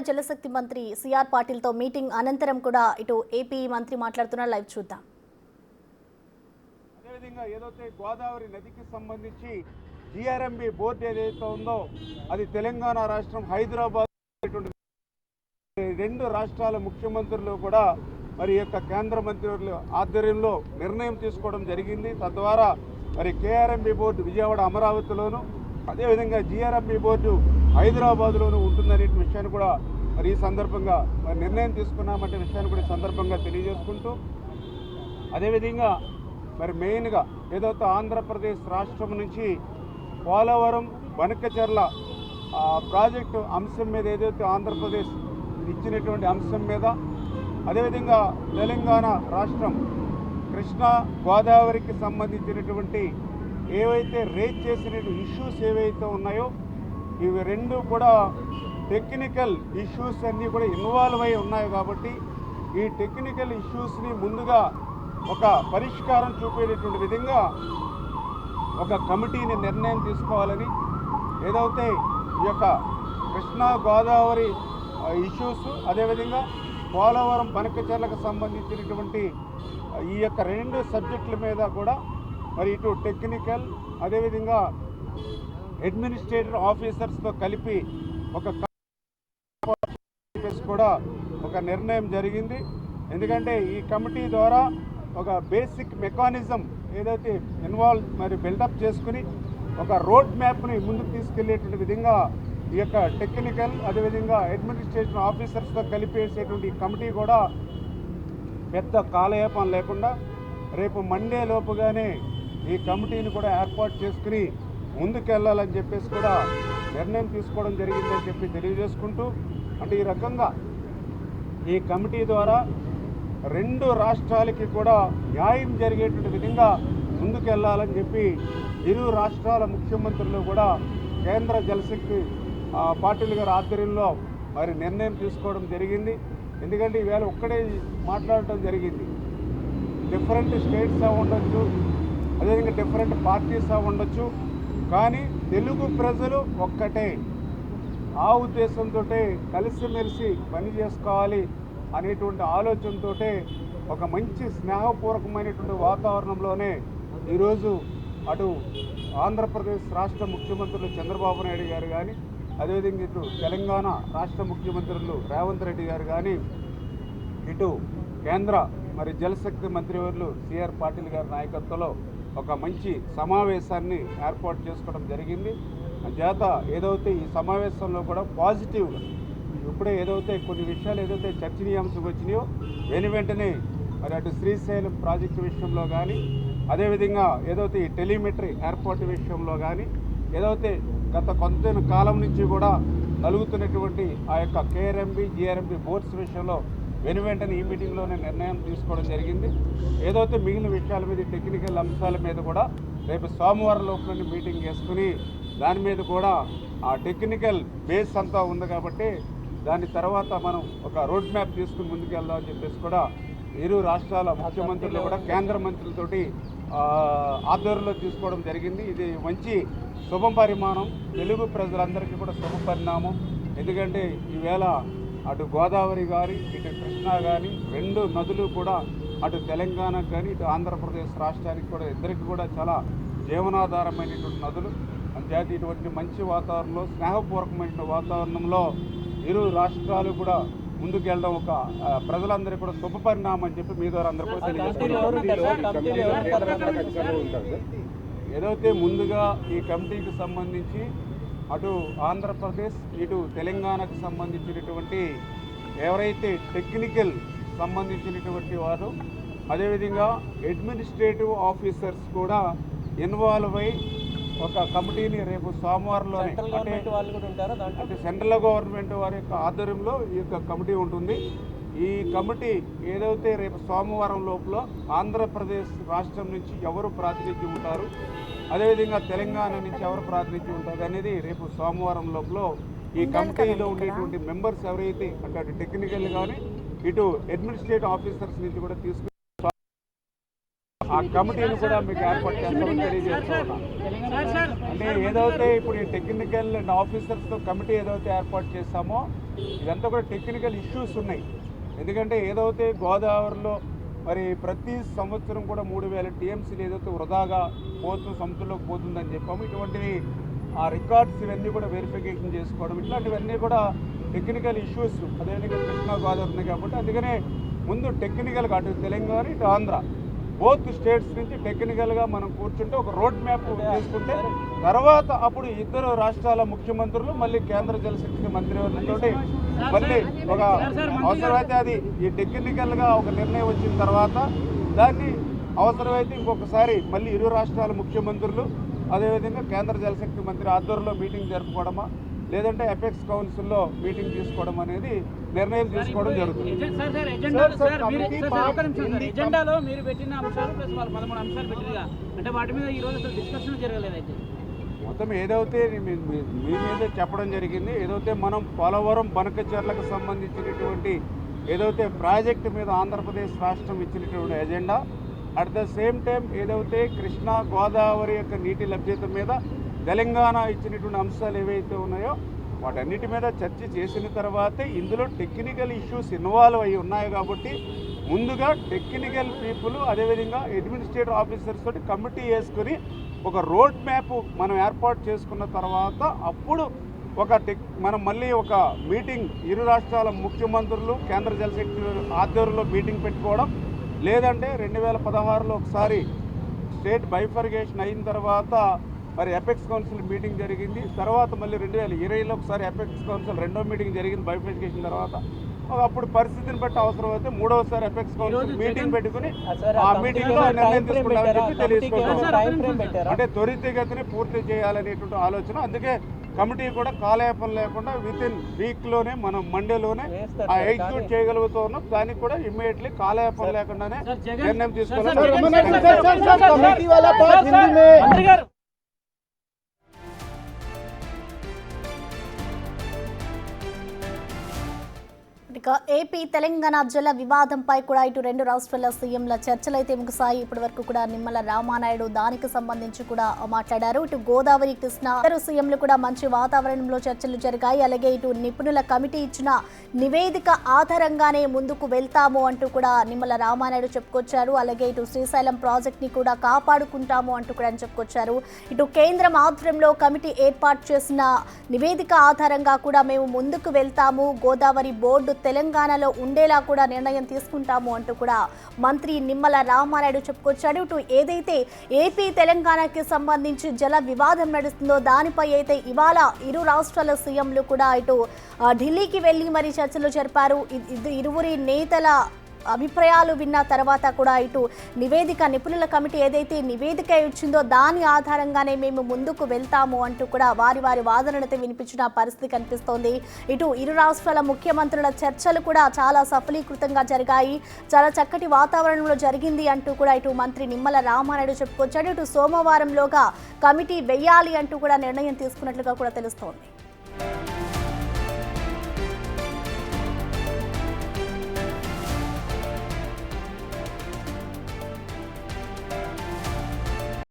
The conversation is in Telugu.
జలశక్తి మంత్రి సిఆర్ పాటిల్తో మీటింగ్ అనంతరం కూడా ఇటు ఏపీ మంత్రి మాట్లాడుతున్న లైవ్ చూద్దాం. అదేవిధంగా ఏదైతే గోదావరి నదికి సంబంధించి జిఆర్ఎంబి బోర్డు ఏదైతే ఉందో అది తెలంగాణ రాష్ట్రం హైదరాబాద్ రెండు రాష్ట్రాల ముఖ్యమంత్రులు కూడా మరి యొక్క కేంద్ర మంత్రివర్యుల ఆధ్వర్యంలో నిర్ణయం తీసుకోవడం జరిగింది. తద్వారా మరి కేఆర్ఎంబి బోర్డు విజయవాడ అమరావతిలోను అదేవిధంగా జిఆర్ఎంబి బోర్డు హైదరాబాద్లోనూ ఉంటుందనే విషయాన్ని కూడా మరి ఈ సందర్భంగా మరి నిర్ణయం తీసుకున్నామంటే విషయాన్ని కూడా ఈ సందర్భంగా తెలియజేసుకుంటూ అదేవిధంగా మరి మెయిన్గా ఏదైతే ఆంధ్రప్రదేశ్ రాష్ట్రం నుంచి పోలవరం బనకచెర్ల ప్రాజెక్టు అంశం మీద ఏదైతే ఆంధ్రప్రదేశ్ ఇచ్చినటువంటి అంశం మీద అదేవిధంగా తెలంగాణ రాష్ట్రం కృష్ణా గోదావరికి సంబంధించినటువంటి ఏవైతే రేజ్ చేసిన ఇష్యూస్ ఏవైతే ఉన్నాయో ఇవి రెండు కూడా టెక్నికల్ ఇష్యూస్ అన్నీ కూడా ఇన్వాల్వ్ అయి ఉన్నాయి. కాబట్టి ఈ టెక్నికల్ ఇష్యూస్ని ముందుగా ఒక పరిష్కారం చూపేటటువంటి విధంగా ఒక కమిటీని నిర్ణయం తీసుకోవాలని ఏదైతే ఈ యొక్క కృష్ణా గోదావరి ఇష్యూస్ అదేవిధంగా పోలవరం బనకచెర్లకు సంబంధించినటువంటి ఈ యొక్క రెండు సబ్జెక్టుల మీద కూడా మరి ఇటు టెక్నికల్ అదేవిధంగా అడ్మినిస్ట్రేటివ్ ఆఫీసర్స్తో కలిపి ఒక కూడా ఒక నిర్ణయం జరిగింది. ఎందుకంటే ఈ కమిటీ ద్వారా ఒక బేసిక్ మెకానిజం ఏదైతే మరి బిల్డప్ చేసుకుని ఒక రోడ్ మ్యాప్ని ముందుకు తీసుకెళ్లేటువంటి విధంగా ఈ యొక్క టెక్నికల్ అదేవిధంగా అడ్మినిస్ట్రేటివ్ ఆఫీసర్స్తో కలిపేసేటువంటి ఈ కమిటీ కూడా పెద్ద కాలయాపన లేకుండా రేపు మండే లోపుగానే ఈ కమిటీని కూడా ఏర్పాటు చేసుకుని ముందుకెళ్ళాలని చెప్పేసి కూడా నిర్ణయం తీసుకోవడం జరిగిందని చెప్పి తెలియజేసుకుంటూ అంటే ఈ రకంగా ఈ కమిటీ ద్వారా రెండు రాష్ట్రాలకి కూడా న్యాయం జరిగేటువంటి విధంగా ముందుకెళ్లాలని చెప్పి ఇరు రాష్ట్రాల ముఖ్యమంత్రులు కూడా కేంద్ర జలశక్తి పాటిల్ గారి ఆధ్వర్యంలో మరి నిర్ణయం తీసుకోవడం జరిగింది. ఎందుకంటే ఈవేళ ఒక్కడే మాట్లాడటం జరిగింది. డిఫరెంట్ స్టేట్స్ ఉండొచ్చు అదేవిధంగా డిఫరెంట్ పార్టీస్ ఉండొచ్చు కానీ తెలుగు ప్రజలు ఒక్కటే ఆ ఉద్దేశంతో కలిసిమెలిసి పని చేసుకోవాలి అనేటువంటి ఆలోచనతో ఒక మంచి స్నేహపూర్వకమైనటువంటి వాతావరణంలోనే ఈరోజు అటు ఆంధ్రప్రదేశ్ రాష్ట్ర ముఖ్యమంత్రులు చంద్రబాబు నాయుడు గారు కానీ అదేవిధంగా ఇటు తెలంగాణ రాష్ట్ర ముఖ్యమంత్రులు రేవంత్ రెడ్డి గారు కానీ ఇటు కేంద్ర మరి జలశక్తి మంత్రివర్యులు సిఆర్ పాటిల్ గారి నాయకత్వంలో ఒక మంచి సమావేశాన్ని ఏర్పాటు చేసుకోవడం జరిగింది. చేత ఏదైతే ఈ సమావేశంలో కూడా పాజిటివ్గా ఇప్పుడే ఏదైతే కొన్ని విషయాలు ఏదైతే చర్చనీయాంశం వచ్చినాయో వెంటనే మరి అటు శ్రీశైలం ప్రాజెక్టు విషయంలో కానీ అదేవిధంగా ఏదైతే ఈ టెలిమెట్రీ ఎయిర్పోర్ట్ విషయంలో కానీ ఏదైతే గత కొంత కాలం నుంచి కూడా కలుగుతున్నటువంటి ఆ యొక్క కేఆర్ఎంబి జిఆర్ఎంబి బోర్డ్స్ విషయంలో వెంటనే ఈ మీటింగ్లోనే నిర్ణయం తీసుకోవడం జరిగింది. ఏదైతే మిగిలిన విషయాల మీద టెక్నికల్ అంశాల మీద కూడా రేపు సోమవారం లోపల మీటింగ్ చేసుకుని దాని మీద కూడా ఆ టెక్నికల్ బేస్ అంతా ఉంది కాబట్టి దాని తర్వాత మనం ఒక రోడ్ మ్యాప్ తీసుకుని ముందుకెళ్దామని చెప్పేసి కూడా ఇరు రాష్ట్రాల ముఖ్యమంత్రులు కూడా కేంద్ర మంత్రులతోటి ఆధ్వర్యంలో తీసుకోవడం జరిగింది. ఇది మంచి శుభ పరిమాణం, తెలుగు ప్రజలందరికీ కూడా శుభ పరిణామం. ఎందుకంటే ఈవేళ అటు గోదావరి కానీ ఇటు కృష్ణా కానీ రెండు నదులు కూడా అటు తెలంగాణకు కానీ ఇటు ఆంధ్రప్రదేశ్ రాష్ట్రానికి కూడా ఇద్దరికి కూడా చాలా జీవనాధారమైనటువంటి నదులు. అంతేకాదు ఇటువంటి మంచి వాతావరణంలో స్నేహపూర్వకమైన వాతావరణంలో ఇరు రాష్ట్రాలు కూడా ముందుకెళ్ళడం ఒక ప్రజలందరికీ కూడా శుభ పరిణామం అని చెప్పి మీ ద్వారా అందరూ కూడా తెలియజేస్తున్నారు. ఏదైతే ముందుగా ఈ కమిటీకి సంబంధించి అటు ఆంధ్రప్రదేశ్ ఇటు తెలంగాణకు సంబంధించినటువంటి ఎవరైతే టెక్నికల్ సంబంధించినటువంటి వారు అదేవిధంగా అడ్మినిస్ట్రేటివ్ ఆఫీసర్స్ కూడా ఇన్వాల్వ్ అయి ఒక కమిటీని రేపు సోమవారంలోనే అంటే సెంట్రల్ గవర్నమెంట్ వారి యొక్క ఆధ్వర్యంలో ఈ యొక్క కమిటీ ఉంటుంది. ఈ కమిటీ ఏదైతే రేపు సోమవారం లోపల ఆంధ్రప్రదేశ్ రాష్ట్రం నుంచి ఎవరు ప్రాతినిధ్యం ఉంటారు అదేవిధంగా తెలంగాణ నుంచి ఎవరు ప్రాతినిధ్యం ఉంటారు అనేది రేపు సోమవారం లోపల ఈ కమిటీలో ఉండేటువంటి మెంబర్స్ ఎవరైతే అంటే అటు టెక్నికల్ కానీ ఇటు అడ్మినిస్ట్రేటివ్ ఆఫీసర్స్ నుంచి కూడా తీసుకుని ఆ కమిటీని కూడా మీకు ఏర్పాటు చేస్తామని తెలియజేస్తున్నాం. అంటే ఏదైతే ఇప్పుడు ఈ టెక్నికల్ అండ్ ఆఫీసర్స్తో కమిటీ ఏదైతే ఏర్పాటు చేస్తామో ఇదంతా కూడా టెక్నికల్ ఇష్యూస్ ఉన్నాయి. ఎందుకంటే ఏదైతే గోదావరిలో మరి ప్రతి సంవత్సరం కూడా 3000 టీఎంసీలు ఏదైతే వృధాగా పోతూ సముద్రంలోకి పోతుందని చెప్పాము, ఇటువంటివి ఆ రికార్డ్స్ ఇవన్నీ కూడా వెరిఫికేషన్ చేసుకోవడం, ఇట్లాంటివన్నీ కూడా టెక్నికల్ ఇష్యూస్. అదేవిధంగా కృష్ణా గోదావరి ఉన్నాయి కాబట్టి అందుకనే ముందు టెక్నికల్గా అటు తెలంగాణ ఇటు ఆంధ్ర బోత్ స్టేట్స్ నుంచి టెక్నికల్గా మనం కూర్చుంటే ఒక రోడ్ మ్యాప్ చేసుకుంటే తర్వాత అప్పుడు ఇద్దరు రాష్ట్రాల ముఖ్యమంత్రులు మళ్ళీ కేంద్ర జలశక్తి మంత్రివర్గంతో మళ్ళీ ఒక అవసరమైతే అది ఈ టెక్నికల్గా ఒక నిర్ణయం వచ్చిన తర్వాత దాన్ని అవసరమైతే ఇంకొకసారి మళ్ళీ ఇరు రాష్ట్రాల ముఖ్యమంత్రులు అదేవిధంగా కేంద్ర జలశక్తి మంత్రి ఆధ్వర్యంలో మీటింగ్ జరుపుకోవడమా లేదంటే ఎపెక్స్ కౌన్సిల్లో మీటింగ్ తీసుకోవడం అనేది నిర్ణయం తీసుకోవడం జరుగుతుంది. ఎజెండాలో మీరు పెట్టిన అంశాలు ప్లస్ వాళ్ళు 13 అంశాలు పెట్టినగా అంటే వాటి మీద ఈ రోజు అసలు డిస్కషన్ జరగలేదైతే మొత్తం ఏదైతే మీ మీద చెప్పడం జరిగింది, ఏదైతే మనం పోలవరం బనకచెర్లకు సంబంధించినటువంటి ఏదైతే ప్రాజెక్టు మీద ఆంధ్రప్రదేశ్ రాష్ట్రం ఇచ్చినటువంటి agenda, at the same time ఏదైతే కృష్ణా గోదావరి యొక్క నీటి లభ్యత మీద తెలంగాణ ఇచ్చినటువంటి అంశాలు ఏవైతే ఉన్నాయో వాటన్నిటి మీద చర్చ చేసిన తర్వాతే ఇందులో టెక్నికల్ ఇష్యూస్ ఇన్వాల్వ్ అయి ఉన్నాయి కాబట్టి ముందుగా టెక్నికల్ పీపుల్ అదేవిధంగా అడ్మినిస్ట్రేటివ్ ఆఫీసర్స్ తోటి కమిటీ వేసుకొని ఒక రోడ్ మ్యాప్ మనం ఏర్పాటు చేసుకున్న తర్వాత అప్పుడు మనం మళ్ళీ ఒక మీటింగ్ ఇరు రాష్ట్రాల ముఖ్యమంత్రులు కేంద్ర జలశక్తి ఆధ్వర్యంలో మీటింగ్ పెట్టుకోవడం, లేదంటే 2016లో ఒకసారి స్టేట్ బైఫర్గేషన్ అయిన తర్వాత మరి ఎపెక్స్ కౌన్సిల్ మీటింగ్ జరిగింది. తర్వాత మళ్ళీ 2020లో ఒకసారి ఎపెక్స్ కౌన్సిల్ రెండో మీటింగ్ జరిగింది బైఫర్గేషన్ తర్వాత. అప్పుడు పరిస్థితిని బట్టి అవసరమైతే మూడవసారి ఎపెక్స్ కౌన్సిల్ మీటింగ్ పెట్టుకుని ఆ మీటింగ్లో నిర్ణయం తీసుకుంటామని చెప్పి తెలియజేసుకుంటాం. అంటే త్వరితగతిని పూర్తి చేయాలనేటువంటి ఆలోచన. అందుకే కమిటీ కూడా కాలయాపన లేకుండా వితిన్ వీక్లోనే మనం మండేలోనే ఆ ఎగ్జిక్యూట్ చేయగలుగుతూ ఉన్నాం. దానికి కూడా ఇమ్మీడియట్లీ కాలయాపన లేకుండానే నిర్ణయం తీసుకోవాలి. ఇక ఏపీ తెలంగాణ జల వివాదంపై కూడా ఇటు రెండు రాష్ట్రాల సీఎంల చర్చలైతే ముగిసాయి. ఇప్పటి వరకు కూడా నిమ్మల రామానాయుడు దానికి సంబంధించి కూడా మాట్లాడారు. ఇటు గోదావరి కృష్ణ ఇద్దరు సీఎంలు కూడా మంచి వాతావరణంలో చర్చలు జరిగాయి. అలాగే ఇటు నిపుణుల కమిటీ ఇచ్చిన నివేదిక ఆధారంగానే ముందుకు వెళ్తాము అంటూ కూడా నిమ్మల రామానాయుడు చెప్పుకొచ్చారు. అలాగే ఇటు శ్రీశైలం ప్రాజెక్ట్ ని కూడా కాపాడుకుంటాము అంటూ కూడా చెప్పుకొచ్చారు. ఇటు కేంద్రం ఆధ్వర్యంలో కమిటీ ఏర్పాటు చేసిన నివేదిక ఆధారంగా కూడా మేము ముందుకు వెళ్తాము, గోదావరి బోర్డు తెలంగాణలో ఉండేలా కూడా నిర్ణయం తీసుకుంటాము అంటూ కూడా మంత్రి నిమ్మల రామానాయుడు చెప్పుకొచ్చాడు. ఇటు ఏదైతే ఏపీ తెలంగాణకి సంబంధించి జల వివాదం నడుస్తుందో దానిపై అయితే ఇవాళ ఇరు రాష్ట్రాల సీఎంలు కూడా ఇటు ఢిల్లీకి వెళ్లి మరి చర్చలు జరిపారు. ఇరువురి నేతల అభిప్రాయాలు విన్న తర్వాత కూడా ఇటు నివేదిక నిపుణుల కమిటీ ఏదైతే నివేదిక ఇచ్చిందో దాని ఆధారంగానే మేము ముందుకు వెళ్తాము అంటూ కూడా వారి వాదనలతో వినిపించిన పరిస్థితి కనిపిస్తోంది. ఇటు ఇరు రాష్ట్రాల ముఖ్యమంత్రుల చర్చలు కూడా చాలా సఫలీకృతంగా జరిగాయి, చాలా చక్కటి వాతావరణంలో జరిగింది అంటూ కూడా ఇటు మంత్రి నిమ్మల రామానాయుడు చెప్పుకొచ్చాడు. ఇటు సోమవారంలోగా కమిటీ వేయాలి అంటూ కూడా నిర్ణయం తీసుకున్నట్లుగా కూడా తెలుస్తోంది.